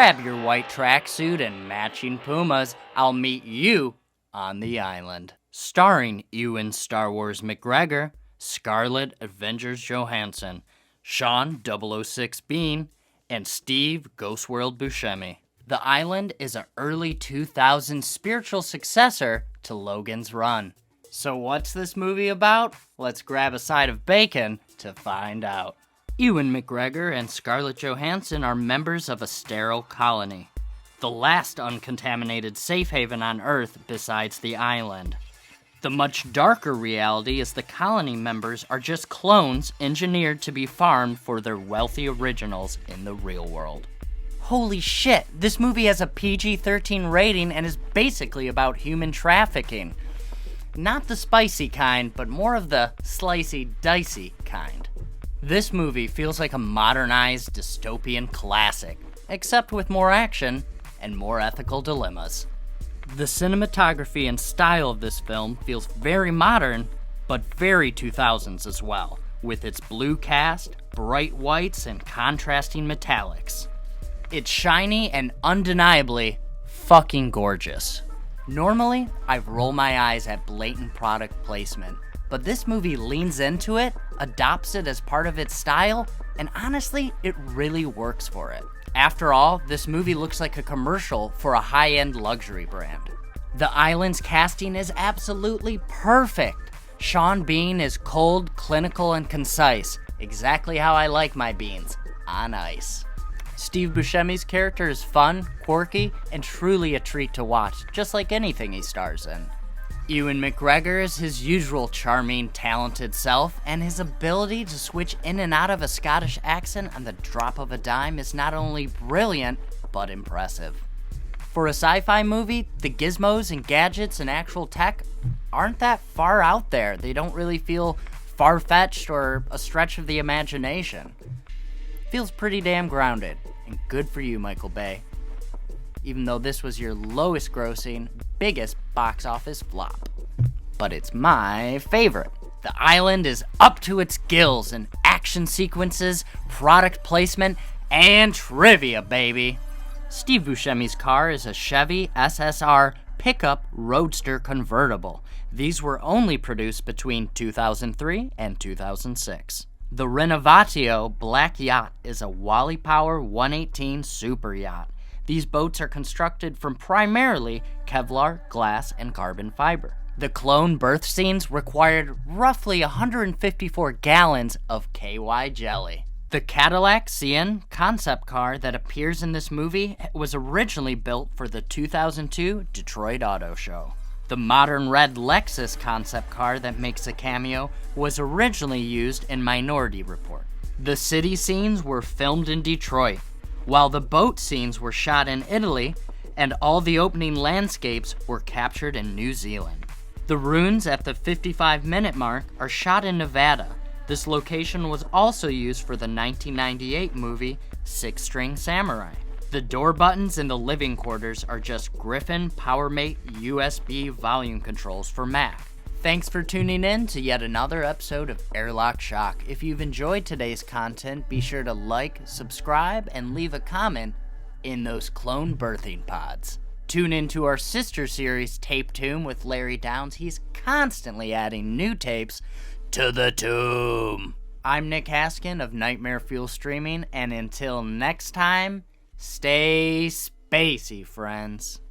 grab your white tracksuit and matching Pumas. I'll meet you on the island. Starring Ewan Star Wars McGregor, Scarlett Avengers Johansson, Sean 006 Bean, and Steve Ghost World Buscemi. The Island is an early 2000s spiritual successor to Logan's Run. So what's this movie about? Let's grab a side of bacon to find out. Ewan McGregor and Scarlett Johansson are members of a sterile colony, the last uncontaminated safe haven on Earth besides the island. The much darker reality is the colony members are just clones engineered to be farmed for their wealthy originals in the real world. Holy shit, this movie has a PG-13 rating and is basically about human trafficking. Not the spicy kind, but more of the slicey, dicey kind. This movie feels like a modernized dystopian classic, except with more action and more ethical dilemmas. The cinematography and style of this film feels very modern, but very 2000s as well, with its blue cast, bright whites, and contrasting metallics. It's shiny and undeniably fucking gorgeous. Normally, I roll my eyes at blatant product placement, but this movie leans into it, adopts it as part of its style, and honestly, it really works for it. After all, this movie looks like a commercial for a high-end luxury brand. The Island's casting is absolutely perfect. Sean Bean is cold, clinical, and concise, exactly how I like my beans, on ice. Steve Buscemi's character is fun, quirky, and truly a treat to watch, just like anything he stars in. Ewan McGregor is his usual charming, talented self, and his ability to switch in and out of a Scottish accent on the drop of a dime is not only brilliant, but impressive. For a sci-fi movie, the gizmos and gadgets and actual tech aren't that far out there. They don't really feel far-fetched or a stretch of the imagination. Feels pretty damn grounded, and good for you, Michael Bay. Even though this was your lowest grossing, biggest box office flop. But it's my favorite. The Island is up to its gills in action sequences, product placement, and trivia, baby. Steve Buscemi's car is a Chevy SSR pickup roadster convertible. These were only produced between 2003 and 2006. The Renovatio Black Yacht is a Wally Power 118 super yacht. These boats are constructed from primarily Kevlar, glass, and carbon fiber. The clone birth scenes required roughly 154 gallons of KY jelly. The Cadillac Cian concept car that appears in this movie was originally built for the 2002 Detroit Auto Show. The modern red Lexus concept car that makes a cameo was originally used in Minority Report. The city scenes were filmed in Detroit, while the boat scenes were shot in Italy, and all the opening landscapes were captured in New Zealand. The runes at the 55-minute mark are shot in Nevada. This location was also used for the 1998 movie Six String Samurai. The door buttons in the living quarters are just Griffin PowerMate USB volume controls for Mac. Thanks for tuning in to yet another episode of Airlock Shock. If you've enjoyed today's content, be sure to like, subscribe, and leave a comment in those clone birthing pods. Tune into our sister series, Tape Tomb, with Larry Downs. He's constantly adding new tapes to the tomb. I'm Nick Haskin of Nightmare Fuel Streaming, and until next time, stay spacey, friends.